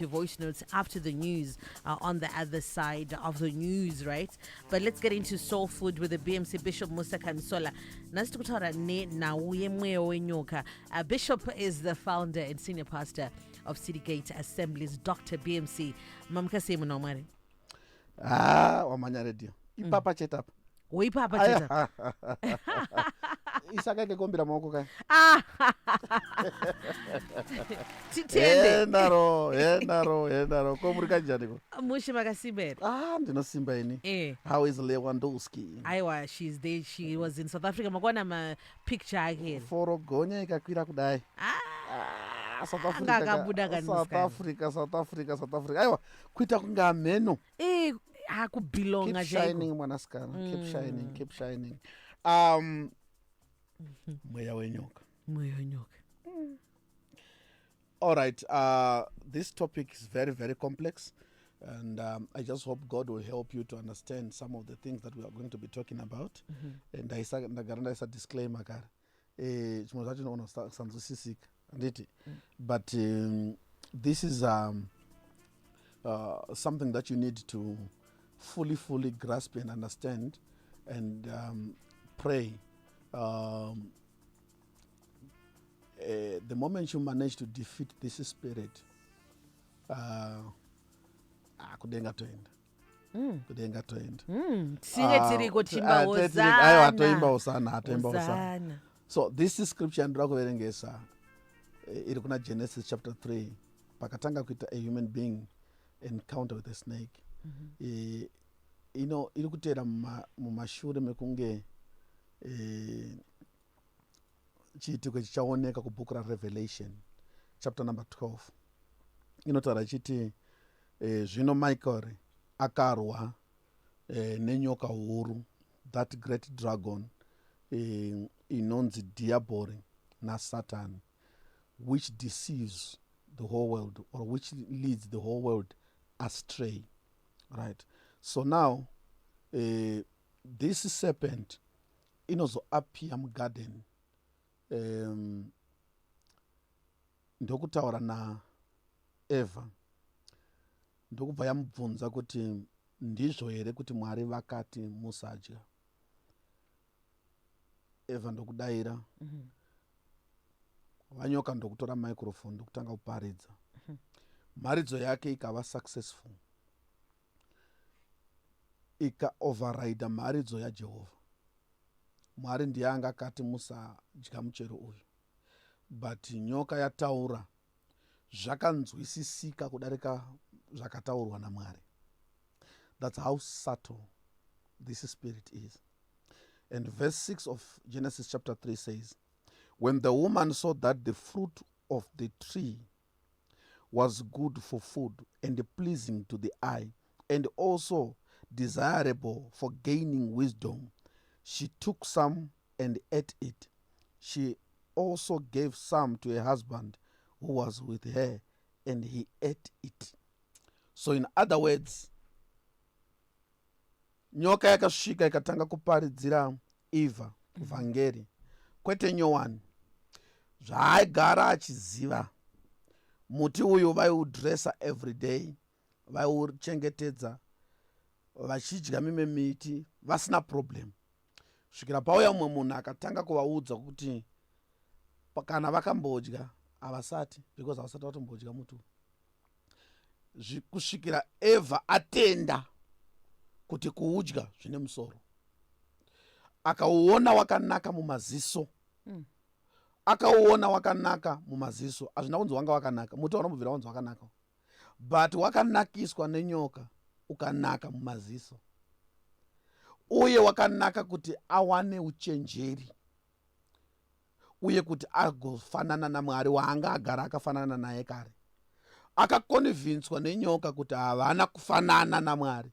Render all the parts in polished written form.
your voice notes after the news on the other side of the news, right? But let's get into soul food with the BMC Bishop Musa Kansola. Nastukutara ne nauye mweyo wenyoka. Bishop is the founder and senior pastor of City Gate Assemblies. Dr. BMC mamkase munomari. Wamanya radio. Ipapa chetapa. Uipapa cheta. Isakeke kombira maoko kai. Titende. Endaro. Komurika janiko. Mushi makasibera. Ndinosimba ini. How is Lewandowski? Aiwa, she's there. She was in South Africa. Magwana ma picture again. Foro gonya ikakwira kudai. South Africa. Aiwa, kuita kunga meno. Hakubelonga keep shining mwanaskana. Keep shining. Mweya wenyoka. All right. This topic is very, very complex. And I just hope God will help you to understand some of the things that we are going to be talking about. And I say a disclaimer. But this is something that you need to fully grasp and understand and pray. The moment you manage to defeat this spirit, kudenga toenda. So this is scripture and dragoverengesa iri kuna Genesis chapter 3 pakatanga kuita a human being encounter with a snake. Iri kutera mumashure mekunge chiitiko chichaoneka kubhuku raRevelation chapter number 12 inotaura chiti zvino Michael akarwa nenyoka huru, that great dragon inonzi diabori naSatan, which deceives the whole world, or which leads the whole world astray. Right. So now this serpent inozoappear mugarden ndokutaura naEva ndokubva yamubvunza kuti ndizvo here kuti Mwari vakati musadya. Eva ndokudayira. Vanyoka ndokutora microphone ndokutanga kuparidza. Mharidzo yake ikava successful. Ika override mharidzo yaJehovha. Mwari ndiye anga akati musadya muchero uyu. But nyoka yataura zvakanzwisisika kudarika zvakataurwa naMwari. That's how subtle this spirit is. And verse 6 of Genesis chapter 3 says, when the woman saw that the fruit of the tree was good for food and pleasing to the eye, and also desirable for gaining wisdom, she took some and ate it. She also gave some to her husband who was with her, and he ate it. So in other words, nyoka yakasvika ikatanga kuparidzira Eva vhangeri kwete nyowani zvaaigara achiziva. Muti uyu vaiudressa every day, vaiuchengetedza, vachidya mimwe miti vasina problem. Svikira pauya mumwe munhu akatanga kuvaudza kuti kana vakambodya havasati, because havasati vatombodya muti uyu. Kusvikira Eva atenda kuti kuudya zvine musoro, akauona wakanaka mumaziso. Akauona wakanaka mumaziso. Hazvina kunzi wanga wakanaka, muti waunobvira wanzi wakanaka, but wakanakiswa nenyoka ukanaka mumaziso, uye wakanaka kuti awane uchenjeri, uye kuti agofanana naMwari waanga agara akafanana naye kare. Akakonvinswa nenyoka kuti havana kufanana naMwari.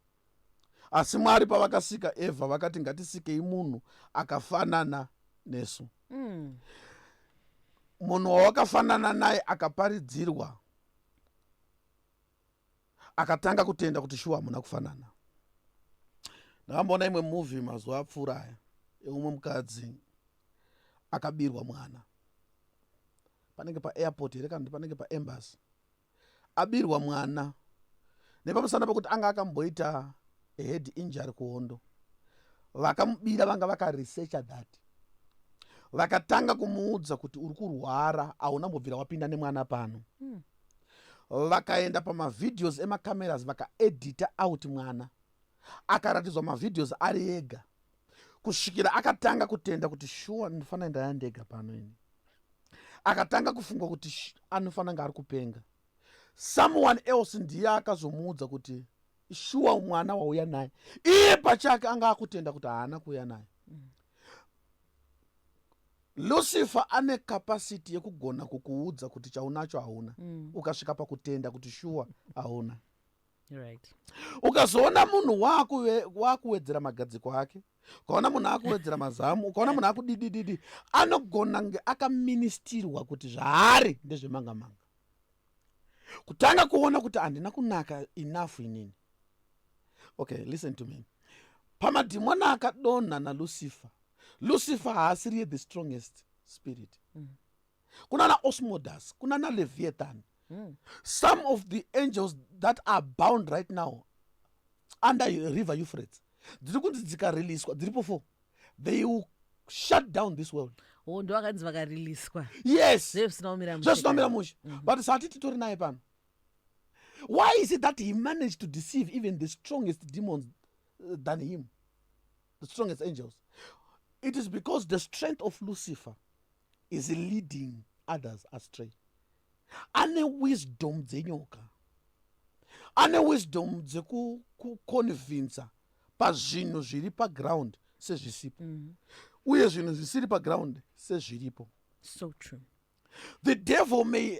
Asi Mwari pavakasika Eva vakati ngatisikei munhu akafanana nesu. Munhu wawakafanana naye akaparidzirwa, akatanga kutenda kuti shuwa hamuna kufanana. Ndakamboona imwe movie mazuva apfuura aya yeumwe mukadzi akabirwa mwana. Panenge paairport here kana panenge paembassy. abirwa mwana nepamusana pekuti anga akamboita head injury kuhondo, vakamubira vanga vakaresearcha that, vakatanga kumuudza kuti uri kurwara, hauna mbobvira wapinda nemwana pano. Vakaenda pamavidheos emacameras vakaedita out mwana, akaratidzwa mavidheos ari ega, kusvikira akatanga kutenda kuti shuwa ndinofanira ndaya ndega pano ini. Akatanga kufunga kuti anofanira nga ari kupenga. Someone else ndiye akazomuudza kuti shuwa mwana wauya naye, iye pachake anga akutenda kuti haana kuuya naye. Lucifer ane capacity yekugona kukuudza kuti chaunacho hauna, ukasvika pakutenda kuti shuwa hauna. Right. Ukazoona munhu wakuwedzera magadziko ake, ukaona munhu akuwedzera mazamu, ukaona munhu akudidididi, anogona nge akaministirwa kuti zvaari ndezvemanga-manga. Kutanga kuona kuti handina kunaka enough inini. Okay, listen to me. Pamadhimoni akadonha naLucifer, Lucifer haasiri the strongest spirit. Kuna na Osmodas, kuna na Leviathan. Some of the angels that are bound right now under river Euphrates, dziri kuti dzikareleaswa dziripo 4, they will shut down this world. Ndo vakanzi vakareleaswa. Yes. Zvesvinomira mushe. But sati titori naye pano. Why is it that he managed to deceive even the strongest demons than him? The strongest angels. It is because the strength of Lucifer is leading others astray. Ane wisdom dzenyoka, ane wisdom dzekuconvinca pazvinhu zviri paground sezvisipo, uye zvinhu zvisiri paground sezviripo. So true. The devil may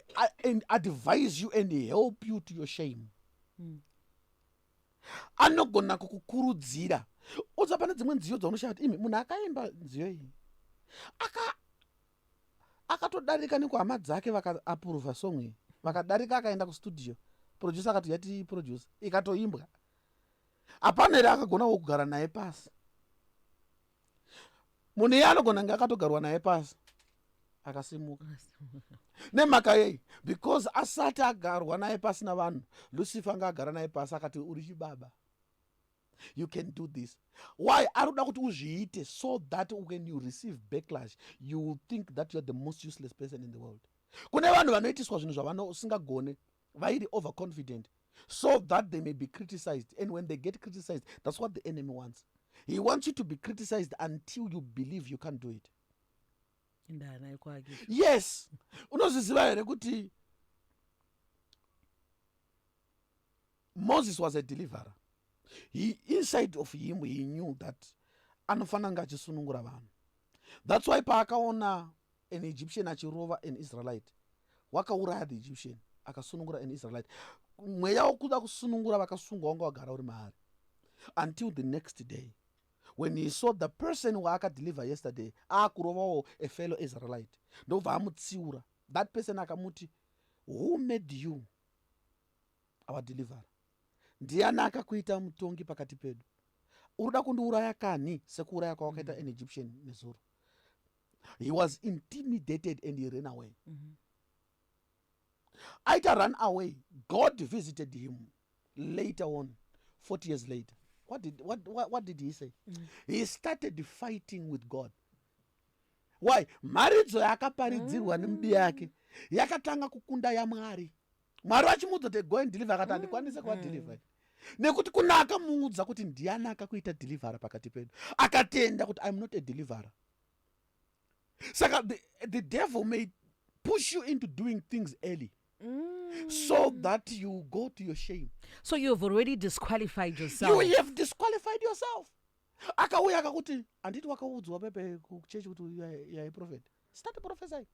advise you and help you to your shame. Anogona kukukurudzira. Udza pane dzimwe nziyo dzaunoshaya imi munhu akaimba nziyo iyi akatodarika nekuhama dzake vakaapuruvha song iyi, vakadarika akaenda kustudio, producer akati yati producer, ikatoimbwa. Hapana here akagonawo kugara naye pasi. Munhu iye anogona nge akatogarwa naye pasi akasimuka. Nemhaka yei? Because asati agarwa naye pasi navanhu, Lucifer anga agara naye pasi akati uri chibaba, you can do this. Why? Aruda kuti uzviite so that when you receive backlash, you will think that you are the most useless person in the world. Kune vanhu vanoitiswa zvinhu zvavanosingagone, vairi overconfident, so that they may be criticized. And when they get criticized, that's what the enemy wants. He wants you to be criticized until you believe you can't do it. Yes. Unozviziva here kuti Moses was a deliverer. Inside of him, he knew that anofanira nga achisunungura vanhu. That's why paakaona an Egyptian achirova an Israelite, wakauraya the Egyptian, akasunungura an Israelite. Mweya wokuda kusunungura vakasungwa wanga wagara uri maari. Until the next day, when he saw the person who akadeliver yesterday akurovawo a fellow Israelite, ndobva amutsiura. That person akamuti, who made you our deliverer? Ndiani akakuita mutongi pakati pedu? Uruda kundiuraya kani sekuuraya kwawakaita an Egyptian nezuro? He was intimidated and he ran away. Aita run away, God visited him later on, 40 years later. What did he say? He started fighting with God. Why? Maridzo yakaparidzirwa nemubi yake yakatanga kukunda yaMwari. Mwari vachimudza kuti go and deliver, akati handikwanise kuvadeliver. Nekuti kuna akamuudza kuti ndiani akakuita deliverer pakati pedu, akatenda kuti I'm not a deliverer. Saka the devil may push you into doing things early, so that you go to your shame. So you've already disqualified yourself. You have disqualified yourself. Akauya akakuti anditi wakaudzwa pepe kuchechi kuti you are a prophet. Start prophesying.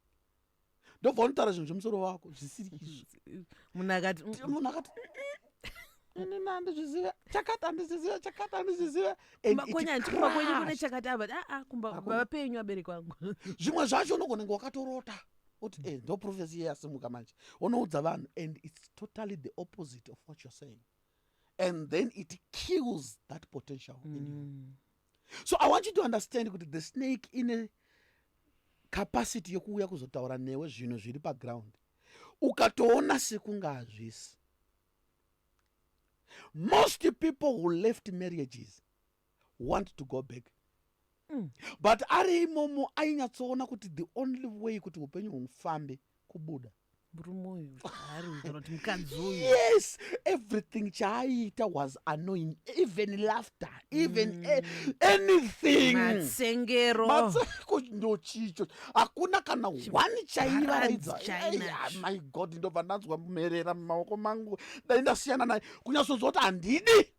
Ndobva unotaura zvinhu zvemusoro wako zvisiri izvo. Munhu akati inini handizviziva chakati, handizviziva chakati, handizviziva. Kumakwenyu kune chakati apa kumba baba penyu abereki wangu. Zvimwe zvacho unogona kunge wakatorota kuti ndo prophecy yasimuka manje unoudza vanhu, and it's totally the opposite of what you're saying, and then it kills that potential in you. So I want you to understand kuti the snake ine capacity yokuuya kuzotaura newe zvinhu zviri paground, ukatoona sekunga hazvisi, Most people who left marriages want to go back. But ari imomo ainyatsoona kuti the only way kuti upenyu hufambe kubuda. Yes, everything chaaita was annoying, even laughter, even anything. Matsengero. Ndo chicho. Hakuna kana one chaira. My God, ndobva ndanzwa mumerera mumaoko mangu. Ndasiyana naye. Kunyazozoti handidi.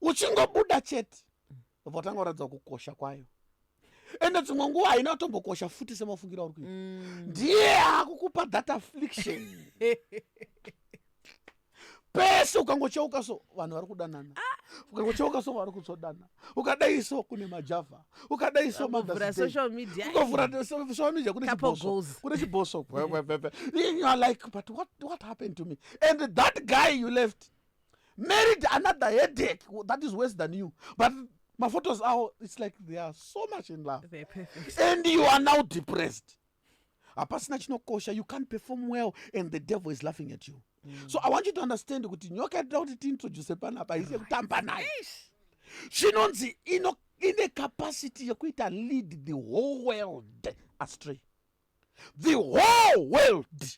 Uchingobuda chete. Votanga kuratidza kukosha kwayo. Ende dzimwe nguva haina kutombokosha futi semafungira uri kuita. Ndiye akukupa that affliction. Pese ukangocheuka so vanhu vari kudanana. Ukangocheuka so vari kutsodana. Ukadai so kune majavha. Ukadai so social media. Ukovhura social media kune chiboso. Kune chiboso. You are like, but what happened to me? And that guy you left married another headache that is worse than you. But my photos are, it's like they are so much in love. They're perfect. And you are now depressed. A person that's not kosher, you can't perform well, and the devil is laughing at you. So I want you to understand that nyoka yakuti introduce panapa ise kutamba naye. Shinonzi ine capacity yekuita lead the whole world astray. The whole world.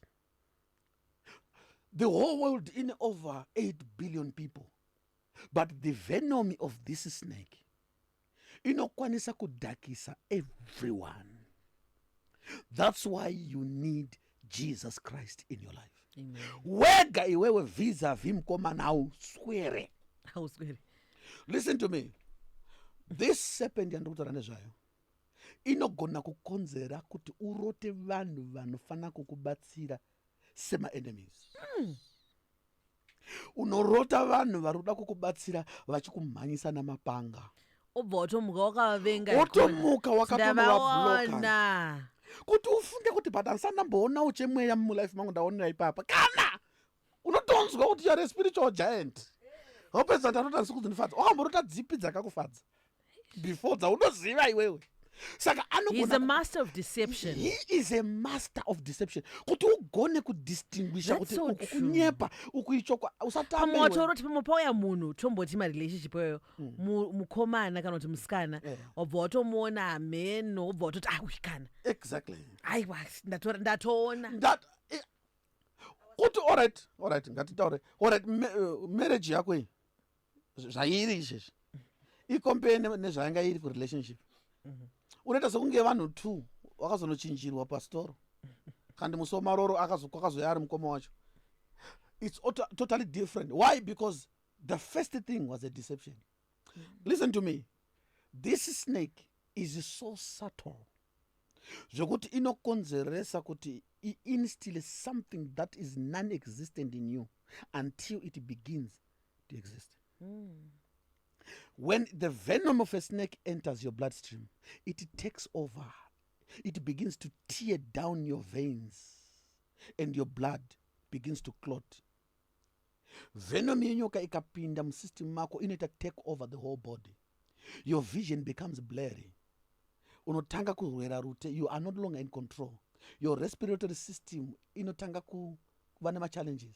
The whole world in over 8 billion people. But the venom of this snake inokwanisa kudakisa everyone. That's why you need Jesus Christ in your life. Amen. Wega iwewe vis-a-vis mkomana auswere. Listen to me. This serpent yandikutaura nezvayo inogona kukonzera kuti urote vanhu vanofana kukubatsira sema enemies. Unorota vanhu vari kuda kukubatsira vachikumhanyisa namapanga. Otomuka wakatonobloka kuti ufunge kuti but handisandamboona uchemweya mulife mangu ndaonera ipapa. Kana unotonzwa kuti you are a spiritual giant. Hopedza ndanota ndisi kuzindifadza. Wakamborota dzipi dzakakufadza before dzaunoziva iwewe. Saka he's a master of deception. He is a master of deception. Kuti ugone kudistinguisha kuti kunyepa ukuichokwa usatame. Pamotoroti pamopoya munhu tomboti marelationship yo mukomana kana kuti musikana wabva watomuona amen wabva watoti kana. Exactly. Aiwa ndatoona. Kuti alright ngatitaure. Alright, marriage yako iyi zvairi izvezvi ikompare nezvaanga iri kurelationship. Unoita sekunge vanhu 2 vakazonochinjirwa pasitoro kandi musomaroro akazoya ari mukoma wacho. It's totally different. Why? Because the first thing was a deception. Listen to me. This snake is so subtle zvokuti inokonzeresa kuti instill something that is non-existent in you until it begins to exist. When the venom of a snake enters your bloodstream, it takes over. It begins to tear down your veins and your blood begins to clot. Venom yenyoka ikapinda msystem mako inoita take over the whole body. Your vision becomes blurry. Unotanga kurwera rute, you are no longer in control. Your respiratory system inotanga kuva nema challenges.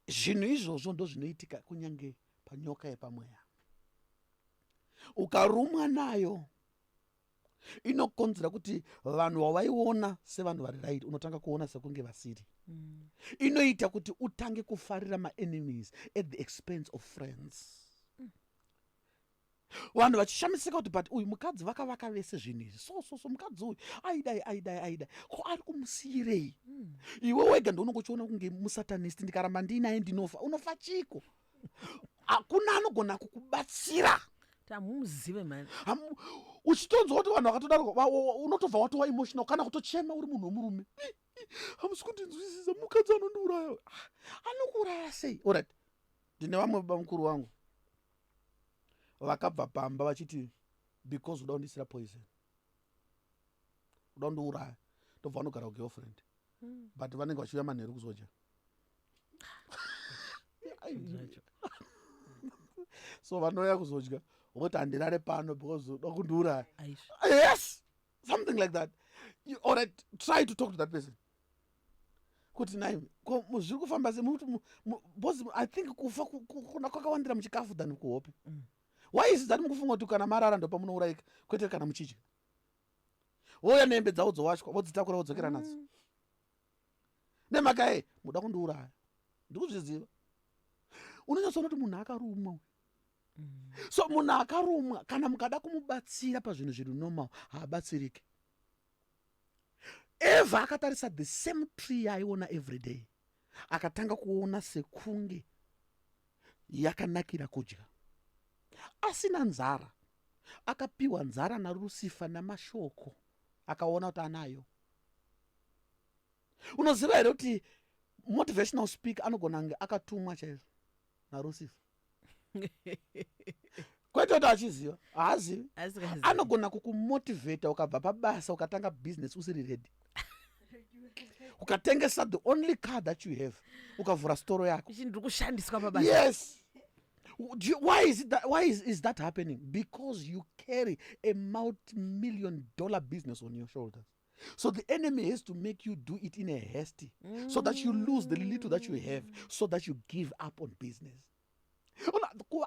Zvinhu izvozvo ndo zvinoitika kunyange panyoka yepamweya. Ukarumwa nayo inokonzera kuti vanhu wavaiona sevanhu vari right unotanga kuona sekunge vasiri. Inoita kuti utange kufarira ma-enemies at the expense of friends. Vanhu vachishamisika kuti but uyu mukadzi vakavaka vese zvinhu izvi so mukadzi uyu aidai ko ari kumusiyirei. Iwe wega ndounongochiona kunge musatanist ndikaramba ndinaye ndinofa. Unofa chiko. Hakuna anogona kukubatsira. Tamuzive man. Uchitonzwa kuti vanhu vakatodaro unotobva watova emotional kana kutochema uri munhu womurume. Hamusi kundinzwisisa mukadzi anondiuraya. Anokuuraya sei? Alright. Ndine vamwe baba mukuru wangu vakabva pamba vachiti because uda kundisira poison. Uda kundiuraya. Ndobva vanogara kugirlfriend. But vanenge vachiuya manheru kuzodya. So vanouya kuzodya. What andirare pano because uda kundiuraya. Yes, something like that. Alright, try to talk to that person. kuti nai zviri kufamba because I think kufa kuna kwakawandira muchikafu than kuhope. Why is that mukufunga kuti kana marara ndo pamunourayika kwete kana muchidya? Woya nembe dzawo dzowashwa vodzitakura vodzokera nadzo. Nemaka muda kundiuraya. Ndikuzviziva. Unonyatsoona kuti munhu akarumwa. So munhu akarumwa kana mukada kumubatsira pazvinhu zviri normal haabatsiriki. Eva akatarisa the same tree yaiona every day. Akatanga kuona sekunge yakanakira kudya. Asina nzara. Akapiwa nzara naRucifer namashoko. Akaona kuti anayo. Unoziva here kuti motivational speaker anogona kunge akatumwa chaizvo naRucifer. Kwete kuti achiziva, haazivi. Anogona kukumotivata ukabva pabasa ukatanga business usiri ready. Ukatengesa the only car that you have. Ukavhura store yako. Yes. Why is that happening? Because you carry a multi-million-dollar business on your shoulders. So the enemy has to make you do it in a hasty, so that you lose the little that you have, so that you give up on business.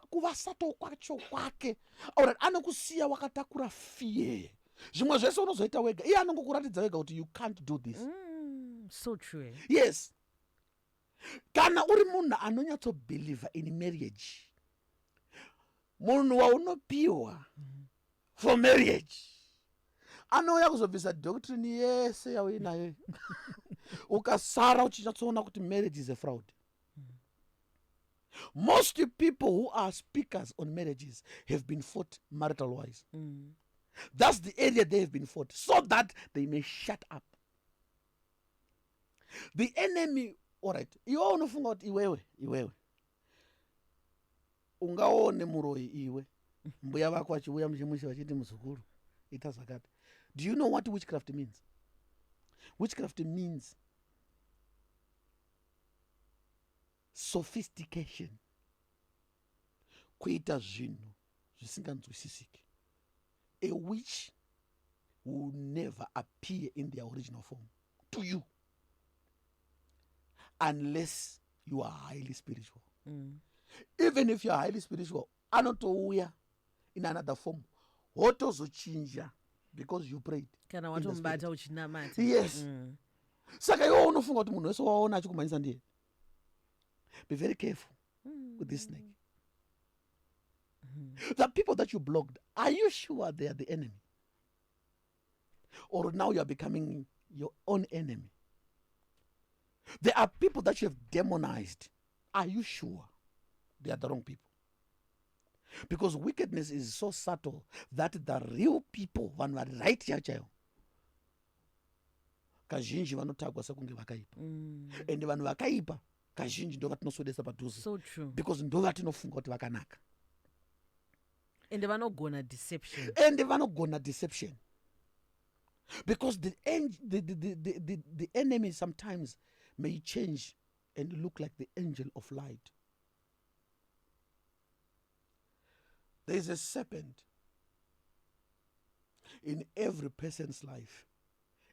Kuvasato kwacho kwake. Alright, anokusiya wakatakura fear. Zvimwe zvese unozoita wega. Iye anongokuratidza wega kuti you can't do this. So true. Yes. Kana uri munhu anonyatsobelieve in marriage. Munhu waunopiwa for marriage. Anouya kuzobvisa doctrine yese yauinayo. Ukasara uchinyatsoona kuti marriage is a fraud. Most people who are speakers on marriages have been fought marital wise. That's the area they have been fought, so that they may shut up. The enemy, alright, iwe unofunga kuti iwewe ungaone muroyi iwe mbuya vako achiuya muchimusha vachiti muzukuru ita zvakati. Do you know what witchcraft means? Witchcraft means sophistication, kuita zvinhu zvisinganzwisisiki. A witch will never appear in their original form to you unless you are highly spiritual. Even if you are highly spiritual, anotouya in another form. Wotozochinja because you prayed. Kana watombata uchinamata. Yes. Saka iwe unofunga kuti munhu wese waona achikumanyisa ndiye. Be very careful with this snake. The people that you blocked, are you sure they are the enemy? Or now you are becoming your own enemy? There are people that you have demonized. Are you sure they are the wrong people? Because wickedness is so subtle that the real people, vanhu vari right yachayo, kazhinji vanotagwa sekunge vakaipa. And vanhu vakaipa kazhinji ndo vatinoswedesa padhuze. So true. Because ndo vatinofunga kuti vakanaka. And vanogona deception. Because the enemy sometimes may change and look like the angel of light. There is a serpent in every person's life.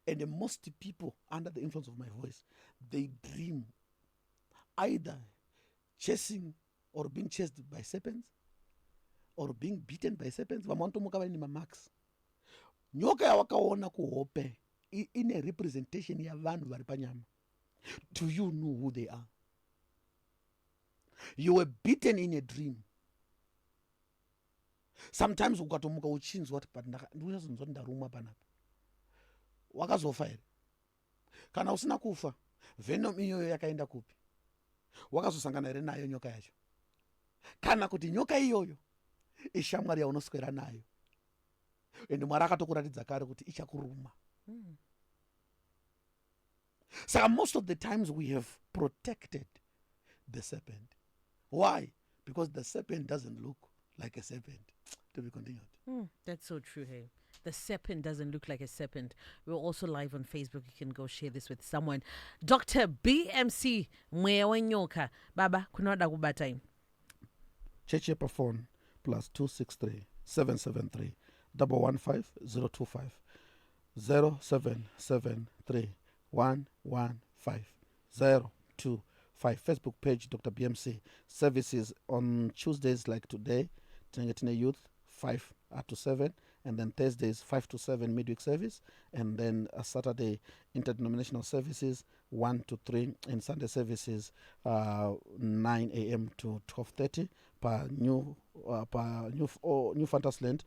And most people, under the influence of my voice, they dream either chasing or being chased by serpents or being beaten by serpents. Vamantomuka vane marks. Nyoka yawakaona kuhope in a representation ya vanhu vari panyama. Do you know who they are? You were beaten in a dream. Sometimes ukatomuka uchinzwa kuti ndinozonzwa ndarumwa panapa. Wakazofa here. Kana usina kufa, venom iyoyo yakaenda kupi? Wakazosangana here nayo nyoka yacho. Kana kuti nyoka iyoyo ishamwari yaunoswera nayo. And Mwari akatokuratidza kare kuti ichakuruma. So most of the times we have protected the serpent. Why? Because the serpent doesn't look like a serpent. To be continued. That's so true, hey. The serpent doesn't look like a serpent. We're also live on Facebook. You can go share this with someone. Dr. BMC Mwewenyoka. Baba, kunoda kubatai. Cheche pa phone +263 773 115 025 0773 115 025. Facebook page Dr. BMC. Services on Tuesdays like today, Tingetine Youth 5 to 7, and then Thursdays 5 to 7 midweek service, and then Saturday interdenominational services 1 to 3, and Sunday services 9 a.m. to 12:30 per new Fantasland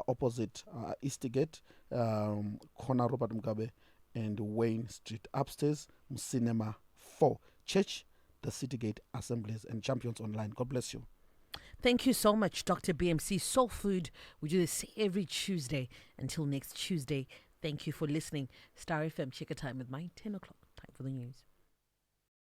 opposite Eastgate, corner Robert Mugabe and Wayne Street, upstairs Cinema 4 Church, the Citygate Assemblies and Champions Online. God bless you. Thank you so much, Dr. BMC. Soul Food, we do this every Tuesday. Until next Tuesday, thank you for listening. Star FM, check a time with mine, 10 o'clock. Time for the news.